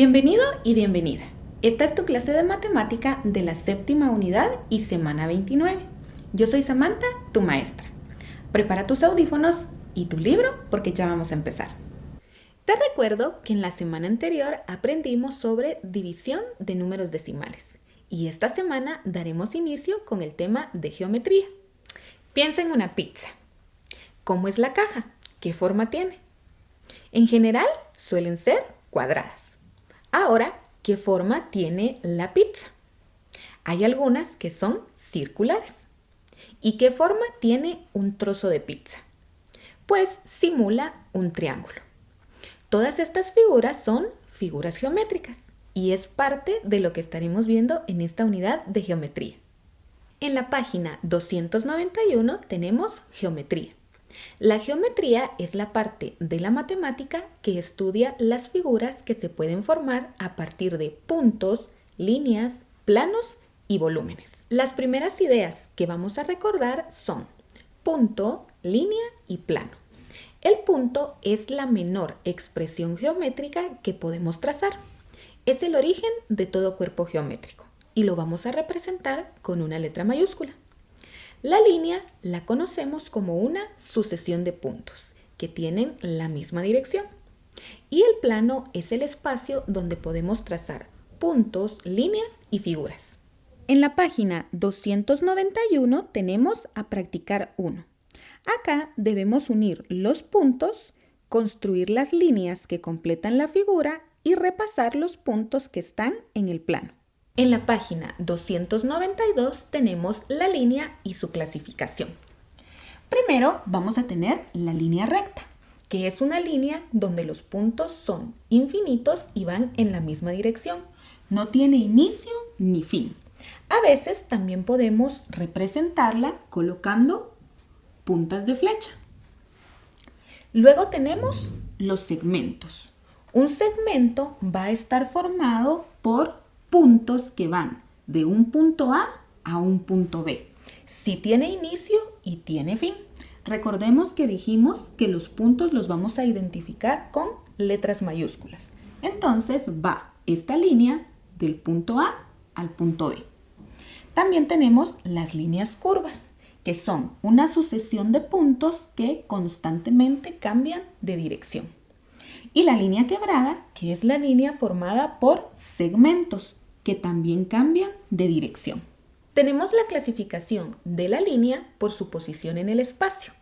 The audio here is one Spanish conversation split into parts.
Bienvenido y bienvenida. Esta es tu clase de matemática de la séptima unidad y semana 29. Yo soy Samantha, tu maestra. Prepara tus audífonos y tu libro porque ya vamos a empezar. Te recuerdo que en la semana anterior aprendimos sobre división de números decimales y esta semana daremos inicio con el tema de geometría. Piensa en una pizza. ¿Cómo es la caja? ¿Qué forma tiene? En general suelen ser cuadradas. Ahora, ¿qué forma tiene la pizza? Hay algunas que son circulares. ¿Y qué forma tiene un trozo de pizza? Pues simula un triángulo. Todas estas figuras son figuras geométricas y es parte de lo que estaremos viendo en esta unidad de geometría. En la página 291 tenemos geometría. La geometría es la parte de la matemática que estudia las figuras que se pueden formar a partir de puntos, líneas, planos y volúmenes. Las primeras ideas que vamos a recordar son punto, línea y plano. El punto es la menor expresión geométrica que podemos trazar. Es el origen de todo cuerpo geométrico y lo vamos a representar con una letra mayúscula. La línea la conocemos como una sucesión de puntos que tienen la misma dirección. Y el plano es el espacio donde podemos trazar puntos, líneas y figuras. En la página 291 tenemos a practicar 1. Acá debemos unir los puntos, construir las líneas que completan la figura y repasar los puntos que están en el plano. En la página 292 tenemos la línea y su clasificación. Primero vamos a tener la línea recta, que es una línea donde los puntos son infinitos y van en la misma dirección. No tiene inicio ni fin. A veces también podemos representarla colocando puntas de flecha. Luego tenemos los segmentos. Un segmento va a estar formado por puntos que van de un punto A un punto B. Sí tiene inicio y tiene fin. Recordemos que dijimos que los puntos los vamos a identificar con letras mayúsculas. Entonces va esta línea del punto A al punto B. También tenemos las líneas curvas, que son una sucesión de puntos que constantemente cambian de dirección. Y la línea quebrada, que es la línea formada por segmentos, que también cambian de dirección. Tenemos la clasificación de la línea por su posición en el espacio.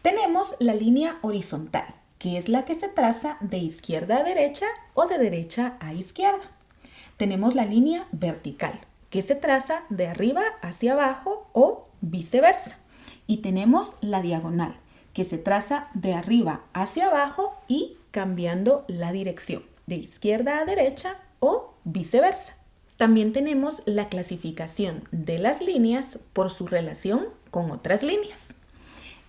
Tenemos la línea horizontal, que es la que se traza de izquierda a derecha o de derecha a izquierda. Tenemos la línea vertical, que se traza de arriba hacia abajo o viceversa. Y tenemos la diagonal, que se traza de arriba hacia abajo y cambiando la dirección, de izquierda a derecha o viceversa. También tenemos la clasificación de las líneas por su relación con otras líneas.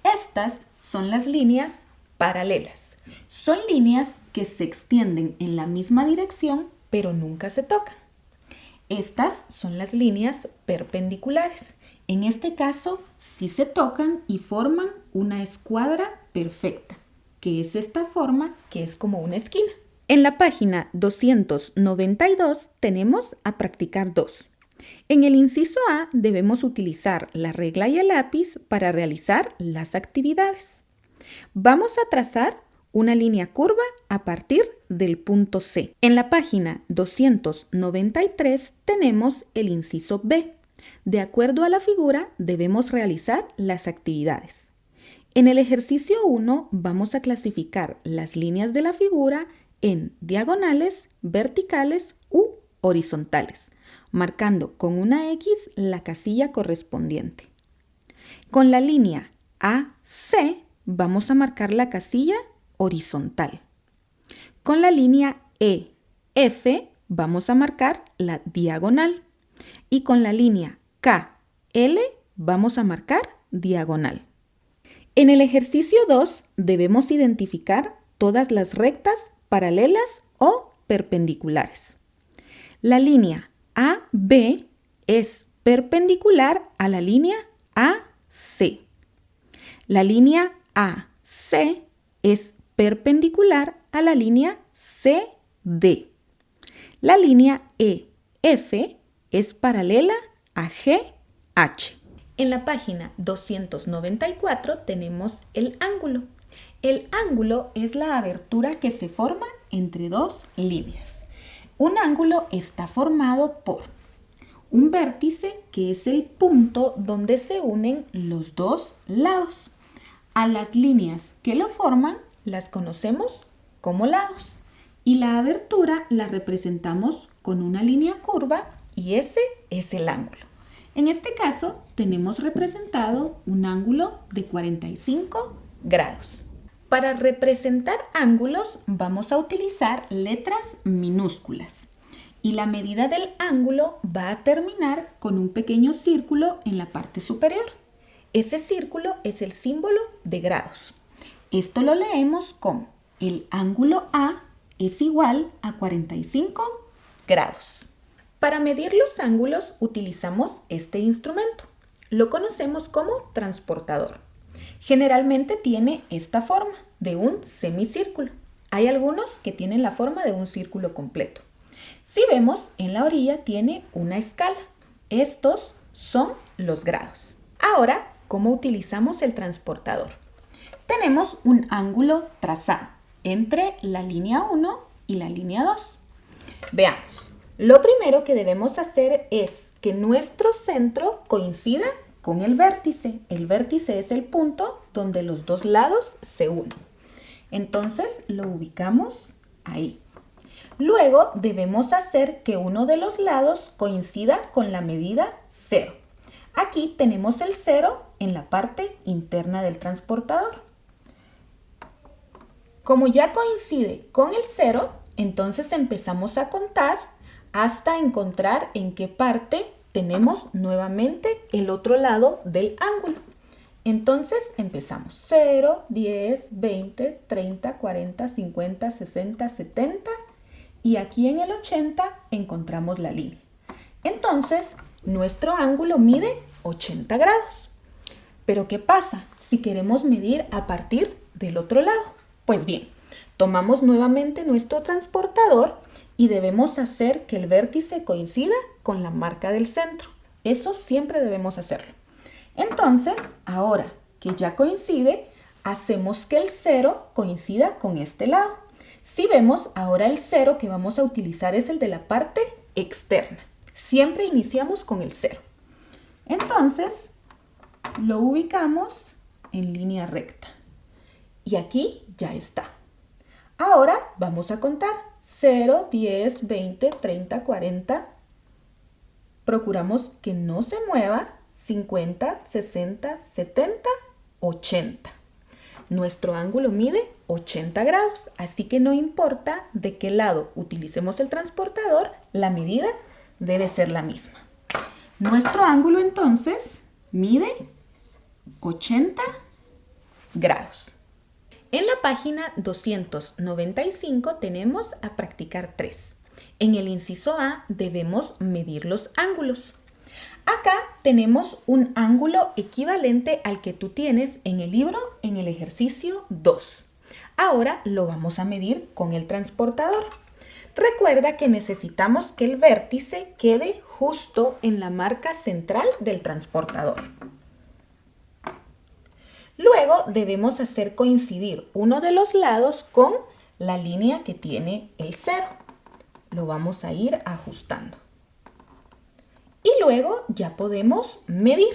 Estas son las líneas paralelas. Son líneas que se extienden en la misma dirección, pero nunca se tocan. Estas son las líneas perpendiculares. En este caso, sí se tocan y forman una escuadra perfecta, que es esta forma que es como una esquina. En la página 292 tenemos a practicar 2. En el inciso A debemos utilizar la regla y el lápiz para realizar las actividades. Vamos a trazar una línea curva a partir del punto C. En la página 293 tenemos el inciso B. De acuerdo a la figura debemos realizar las actividades. En el ejercicio 1 vamos a clasificar las líneas de la figura en diagonales, verticales u horizontales, marcando con una X la casilla correspondiente. Con la línea AC vamos a marcar la casilla horizontal. Con la línea EF vamos a marcar la diagonal. Y con la línea KL vamos a marcar diagonal. En el ejercicio 2 debemos identificar todas las rectas paralelas o perpendiculares. La línea AB es perpendicular a la línea AC. La línea AC es perpendicular a la línea CD. La línea EF es paralela a GH. En la página 294 tenemos el ángulo. El ángulo es la abertura que se forma entre dos líneas. Un ángulo está formado por un vértice, que es el punto donde se unen los dos lados. A las líneas que lo forman las conocemos como lados. Y la abertura la representamos con una línea curva y ese es el ángulo. En este caso tenemos representado un ángulo de 45 grados. Para representar ángulos vamos a utilizar letras minúsculas. Y la medida del ángulo va a terminar con un pequeño círculo en la parte superior. Ese círculo es el símbolo de grados. Esto lo leemos como el ángulo A es igual a 45 grados. Para medir los ángulos utilizamos este instrumento. Lo conocemos como transportador. Generalmente tiene esta forma de un semicírculo. Hay algunos que tienen la forma de un círculo completo. Si vemos, en la orilla tiene una escala. Estos son los grados. Ahora, ¿cómo utilizamos el transportador? Tenemos un ángulo trazado entre la línea 1 y la línea 2. Veamos. Lo primero que debemos hacer es que nuestro centro coincida con el vértice. El vértice es el punto donde los dos lados se unen. Entonces lo ubicamos ahí. Luego debemos hacer que uno de los lados coincida con la medida 0. Aquí tenemos el 0 en la parte interna del transportador. Como ya coincide con el 0, entonces empezamos a contar hasta encontrar en qué parte tenemos nuevamente el otro lado del ángulo. Entonces empezamos 0, 10, 20, 30, 40, 50, 60, 70 y aquí en el 80 encontramos la línea. Entonces nuestro ángulo mide 80 grados. Pero ¿qué pasa si queremos medir a partir del otro lado? Pues bien, tomamos nuevamente nuestro transportador y debemos hacer que el vértice coincida con la marca del centro. Eso siempre debemos hacerlo. Entonces, ahora que ya coincide, hacemos que el 0 coincida con este lado. Si vemos, ahora el 0 que vamos a utilizar es el de la parte externa. Siempre iniciamos con el 0. Entonces, lo ubicamos en línea recta. Y aquí ya está. Ahora vamos a contar 0, 10, 20, 30, 40. Procuramos que no se mueva. 50, 60, 70, 80. Nuestro ángulo mide 80 grados, así que no importa de qué lado utilicemos el transportador, la medida debe ser la misma. Nuestro ángulo entonces mide 80 grados. En la página 295 tenemos a practicar 3. En el inciso A debemos medir los ángulos. Acá tenemos un ángulo equivalente al que tú tienes en el libro en el ejercicio 2. Ahora lo vamos a medir con el transportador. Recuerda que necesitamos que el vértice quede justo en la marca central del transportador. Luego debemos hacer coincidir uno de los lados con la línea que tiene el 0. Lo vamos a ir ajustando. Y luego ya podemos medir.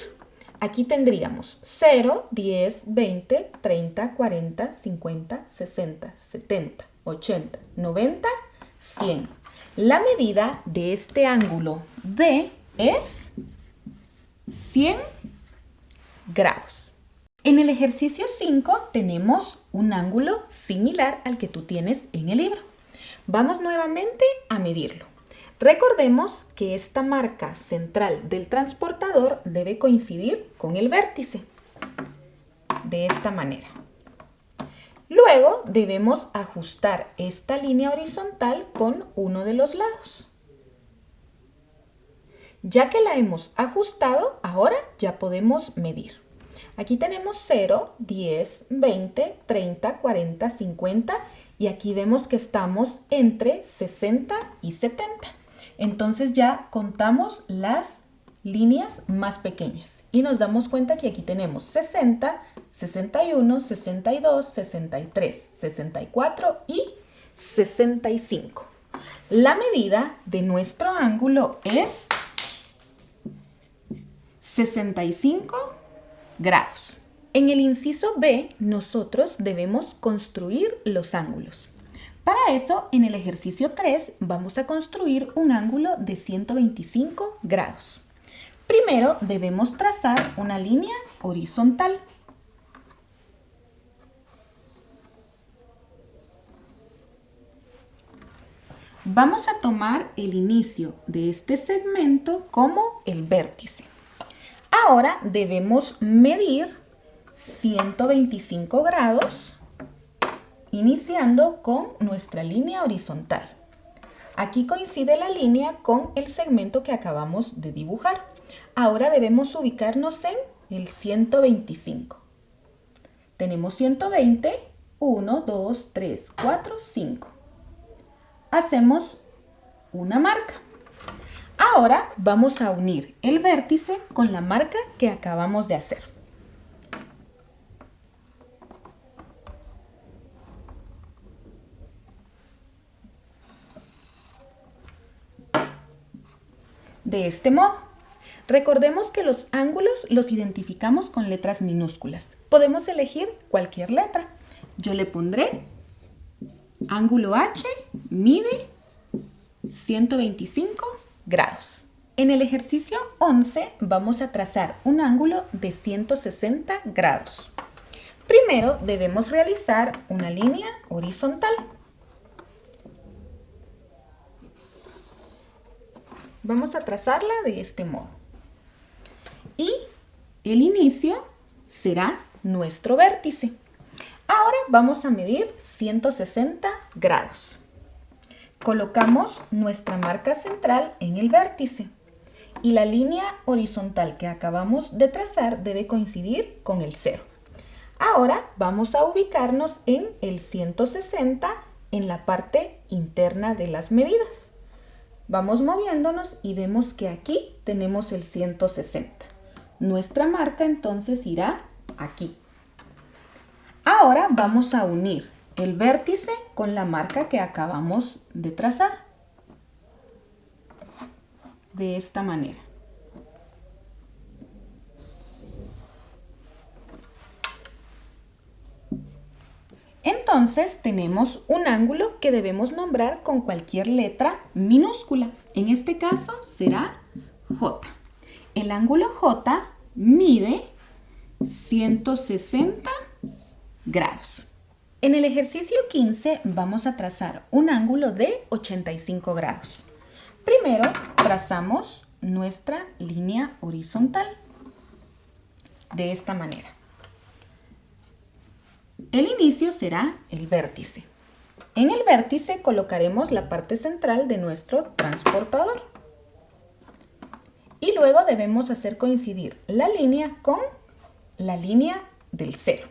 Aquí tendríamos 0, 10, 20, 30, 40, 50, 60, 70, 80, 90, 100. La medida de este ángulo D es 100 grados. En el ejercicio 5 tenemos un ángulo similar al que tú tienes en el libro. Vamos nuevamente a medirlo. Recordemos que esta marca central del transportador debe coincidir con el vértice, de esta manera. Luego debemos ajustar esta línea horizontal con uno de los lados. Ya que la hemos ajustado, ahora ya podemos medir. Aquí tenemos 0, 10, 20, 30, 40, 50 Y aquí vemos que estamos entre 60 y 70. Entonces ya contamos las líneas más pequeñas y nos damos cuenta que aquí tenemos 60, 61, 62, 63, 64 y 65. La medida de nuestro ángulo es 65 grados. En el inciso B, nosotros debemos construir los ángulos. Para eso, en el ejercicio 3, vamos a construir un ángulo de 125 grados. Primero, debemos trazar una línea horizontal. Vamos a tomar el inicio de este segmento como el vértice. Ahora debemos medir 125 grados, iniciando con nuestra línea horizontal. Aquí coincide la línea con el segmento que acabamos de dibujar. Ahora debemos ubicarnos en el 125. Tenemos 120, 1, 2, 3, 4, 5. Hacemos una marca. Ahora vamos a unir el vértice con la marca que acabamos de hacer. De este modo, recordemos que los ángulos los identificamos con letras minúsculas. Podemos elegir cualquier letra. Yo le pondré ángulo H, mide 125 grados. En el ejercicio 11 vamos a trazar un ángulo de 160 grados. Primero debemos realizar una línea horizontal. Vamos a trazarla de este modo. Y el inicio será nuestro vértice. Ahora vamos a medir 160 grados. Colocamos nuestra marca central en el vértice y la línea horizontal que acabamos de trazar debe coincidir con el 0. Ahora vamos a ubicarnos en el 160 en la parte interna de las medidas. Vamos moviéndonos y vemos que aquí tenemos el 160. Nuestra marca entonces irá aquí. Ahora vamos a unir el vértice con la marca que acabamos de trazar. De esta manera. Entonces tenemos un ángulo que debemos nombrar con cualquier letra minúscula. En este caso será J. El ángulo J mide 160 grados. En el ejercicio 15 vamos a trazar un ángulo de 85 grados. Primero trazamos nuestra línea horizontal de esta manera. El inicio será el vértice. En el vértice colocaremos la parte central de nuestro transportador. Y luego debemos hacer coincidir la línea con la línea del 0.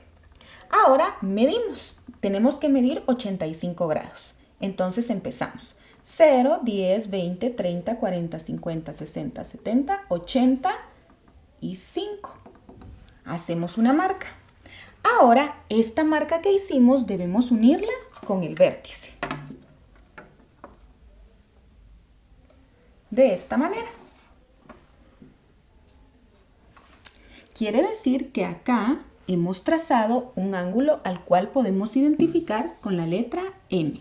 Ahora medimos. Tenemos que medir 85 grados. Entonces empezamos. 0, 10, 20, 30, 40, 50, 60, 70, 80 y 5. Hacemos una marca. Ahora, esta marca que hicimos debemos unirla con el vértice. De esta manera. Quiere decir que acá hemos trazado un ángulo al cual podemos identificar con la letra M.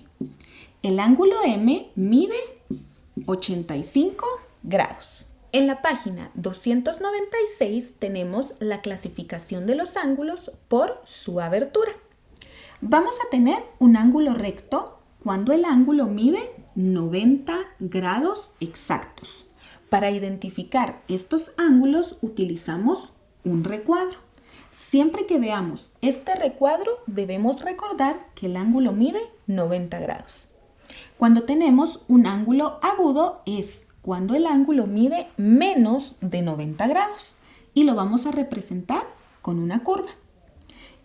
El ángulo M mide 85 grados. En la página 296 tenemos la clasificación de los ángulos por su abertura. Vamos a tener un ángulo recto cuando el ángulo mide 90 grados exactos. Para identificar estos ángulos utilizamos un recuadro. Siempre que veamos este recuadro debemos recordar que el ángulo mide 90 grados. Cuando tenemos un ángulo agudo es cuando el ángulo mide menos de 90 grados y lo vamos a representar con una curva.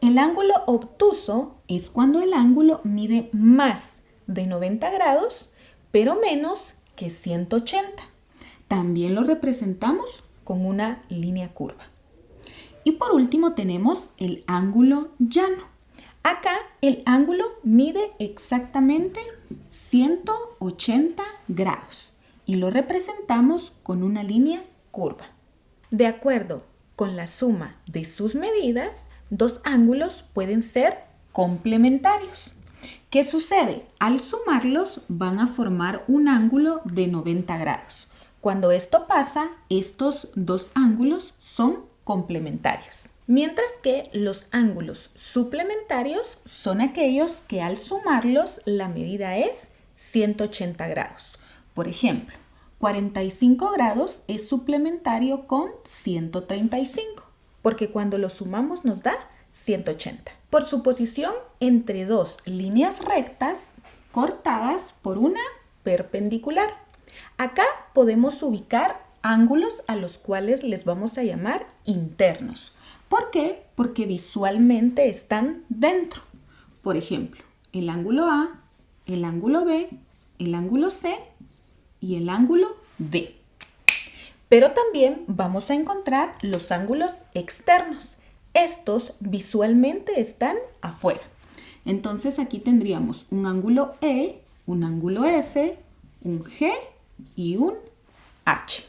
El ángulo obtuso es cuando el ángulo mide más de 90 grados, pero menos que 180. También lo representamos con una línea curva. Y por último tenemos el ángulo llano. Acá el ángulo mide exactamente 180 grados y lo representamos con una línea curva. De acuerdo con la suma de sus medidas, dos ángulos pueden ser complementarios. ¿Qué sucede? Al sumarlos van a formar un ángulo de 90 grados. Cuando esto pasa, estos dos ángulos son complementarios. Mientras que los ángulos suplementarios son aquellos que al sumarlos la medida es 180 grados. Por ejemplo, 45 grados es suplementario con 135, porque cuando lo sumamos nos da 180. Por su posición entre dos líneas rectas cortadas por una perpendicular. Acá podemos ubicar ángulos a los cuales les vamos a llamar internos. ¿Por qué? Porque visualmente están dentro. Por ejemplo, el ángulo A, el ángulo B, el ángulo C y el ángulo D. Pero también vamos a encontrar los ángulos externos. Estos visualmente están afuera. Entonces aquí tendríamos un ángulo E, un ángulo F, un G y un H.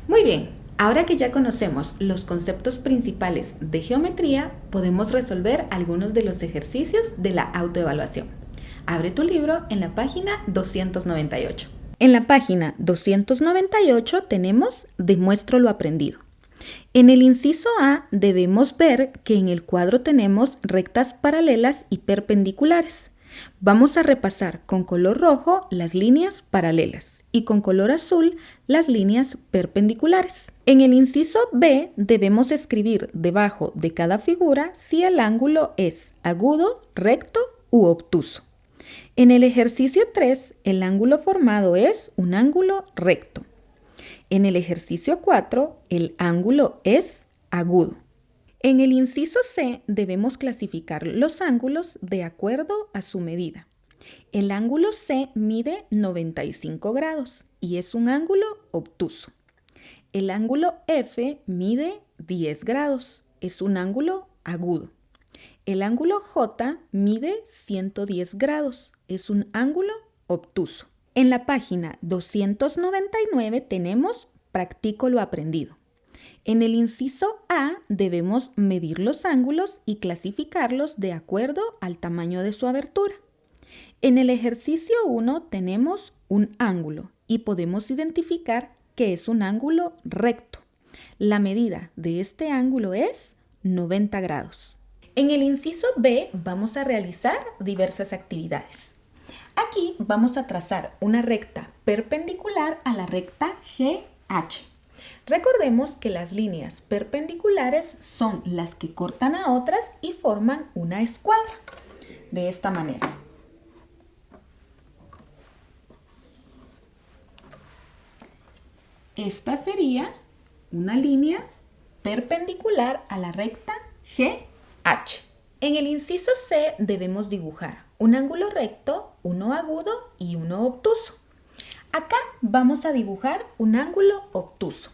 Muy bien, ahora que ya conocemos los conceptos principales de geometría, podemos resolver algunos de los ejercicios de la autoevaluación. Abre tu libro en la página 298. En la página 298 tenemos Demuestro lo aprendido. En el inciso A debemos ver que en el cuadro tenemos rectas paralelas y perpendiculares. Vamos a repasar con color rojo las líneas paralelas y con color azul las líneas perpendiculares. En el inciso B debemos escribir debajo de cada figura si el ángulo es agudo, recto u obtuso. En el ejercicio 3, el ángulo formado es un ángulo recto. En el ejercicio 4, el ángulo es agudo. En el inciso C debemos clasificar los ángulos de acuerdo a su medida. El ángulo C mide 95 grados y es un ángulo obtuso. El ángulo F mide 10 grados, es un ángulo agudo. El ángulo J mide 110 grados, es un ángulo obtuso. En la página 299 tenemos Practico lo aprendido. En el inciso A debemos medir los ángulos y clasificarlos de acuerdo al tamaño de su abertura. En el ejercicio 1 tenemos un ángulo y podemos identificar que es un ángulo recto. La medida de este ángulo es 90 grados. En el inciso B vamos a realizar diversas actividades. Aquí vamos a trazar una recta perpendicular a la recta GH. Recordemos que las líneas perpendiculares son las que cortan a otras y forman una escuadra. De esta manera. Esta sería una línea perpendicular a la recta GH. En el inciso C debemos dibujar un ángulo recto, uno agudo y uno obtuso. Acá vamos a dibujar un ángulo obtuso.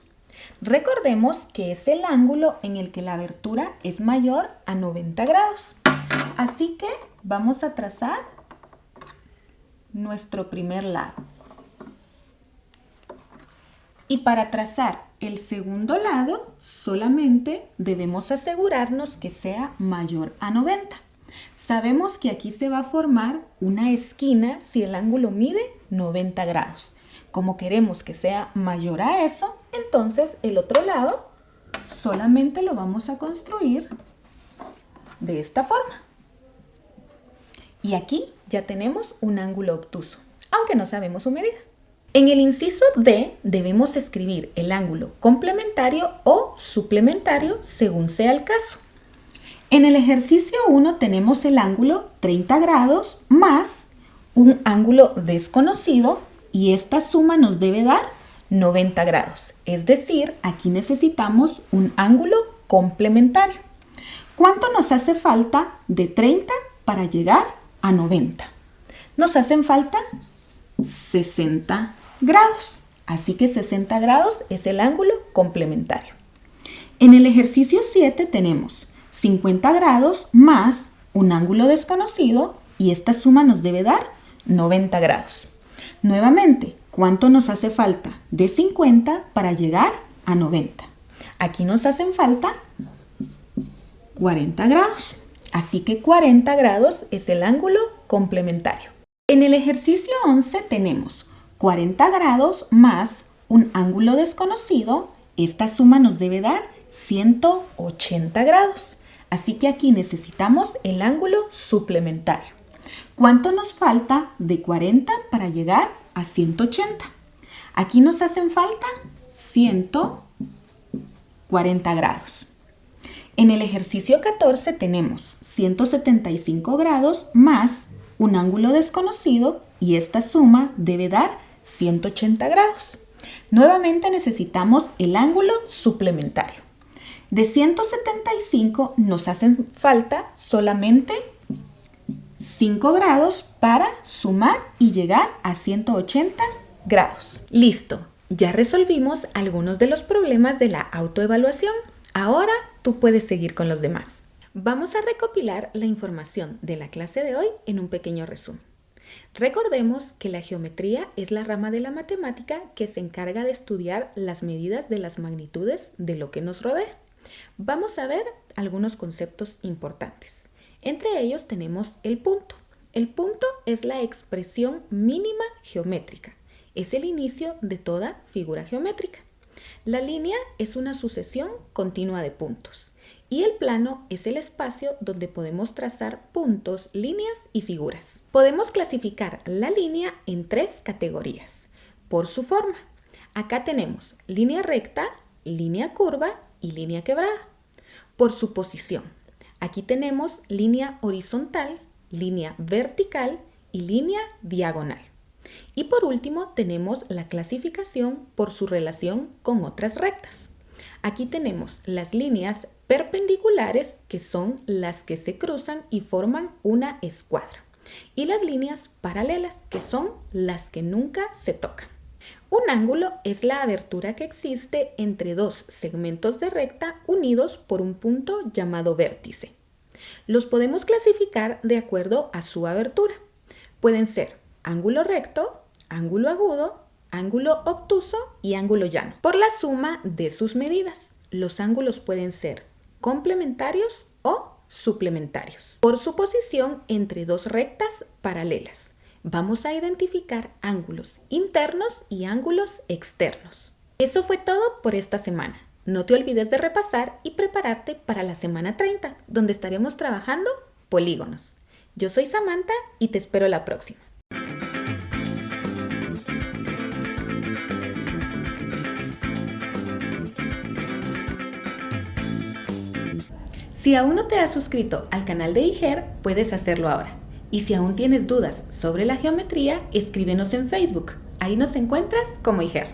Recordemos que es el ángulo en el que la abertura es mayor a 90 grados. Así que vamos a trazar nuestro primer lado. Y para trazar el segundo lado, solamente debemos asegurarnos que sea mayor a 90. Sabemos que aquí se va a formar una esquina si el ángulo mide 90 grados. Como queremos que sea mayor a eso, entonces el otro lado solamente lo vamos a construir de esta forma. Y aquí ya tenemos un ángulo obtuso, aunque no sabemos su medida. En el inciso D debemos escribir el ángulo complementario o suplementario según sea el caso. En el ejercicio 1 tenemos el ángulo 30 grados más un ángulo desconocido y esta suma nos debe dar 90 grados. Es decir, aquí necesitamos un ángulo complementario. ¿Cuánto nos hace falta de 30 para llegar a 90? Nos hacen falta 60 grados. Así que 60 grados es el ángulo complementario. En el ejercicio 7 tenemos 50 grados más un ángulo desconocido y esta suma nos debe dar 90 grados. Nuevamente, ¿cuánto nos hace falta de 50 para llegar a 90? Aquí nos hacen falta 40 grados. Así que 40 grados es el ángulo complementario. En el ejercicio 11 tenemos 40 grados más un ángulo desconocido. Esta suma nos debe dar 180 grados. Así que aquí necesitamos el ángulo suplementario. ¿Cuánto nos falta de 40 para llegar a 180? Aquí nos hacen falta 140 grados. En el ejercicio 14 tenemos 175 grados más un ángulo desconocido y esta suma debe dar 180 grados. Nuevamente necesitamos el ángulo suplementario. De 175 nos hacen falta solamente 5 grados para sumar y llegar a 180 grados. Listo, ya resolvimos algunos de los problemas de la autoevaluación. Ahora tú puedes seguir con los demás. Vamos a recopilar la información de la clase de hoy en un pequeño resumen. Recordemos que la geometría es la rama de la matemática que se encarga de estudiar las medidas de las magnitudes de lo que nos rodea. Vamos a ver algunos conceptos importantes. Entre ellos tenemos el punto. El punto es la expresión mínima geométrica. Es el inicio de toda figura geométrica. La línea es una sucesión continua de puntos. Y el plano es el espacio donde podemos trazar puntos, líneas y figuras. Podemos clasificar la línea en 3 categorías por su forma. Acá tenemos línea recta, línea curva y línea quebrada. Por su posición. Aquí tenemos línea horizontal, línea vertical y línea diagonal. Y por último tenemos la clasificación por su relación con otras rectas. Aquí tenemos las líneas perpendiculares, que son las que se cruzan y forman una escuadra, y las líneas paralelas, que son las que nunca se tocan. Un ángulo es la abertura que existe entre dos segmentos de recta unidos por un punto llamado vértice. Los podemos clasificar de acuerdo a su abertura. Pueden ser ángulo recto, ángulo agudo, ángulo obtuso y ángulo llano, por la suma de sus medidas. Los ángulos pueden ser complementarios o suplementarios. Por su posición entre dos rectas paralelas, vamos a identificar ángulos internos y ángulos externos. Eso fue todo por esta semana. No te olvides de repasar y prepararte para la semana 30, donde estaremos trabajando polígonos. Yo soy Samantha y te espero la próxima. Si aún no te has suscrito al canal de IGER, puedes hacerlo ahora. Y si aún tienes dudas sobre la geometría, escríbenos en Facebook. Ahí nos encuentras como IGER.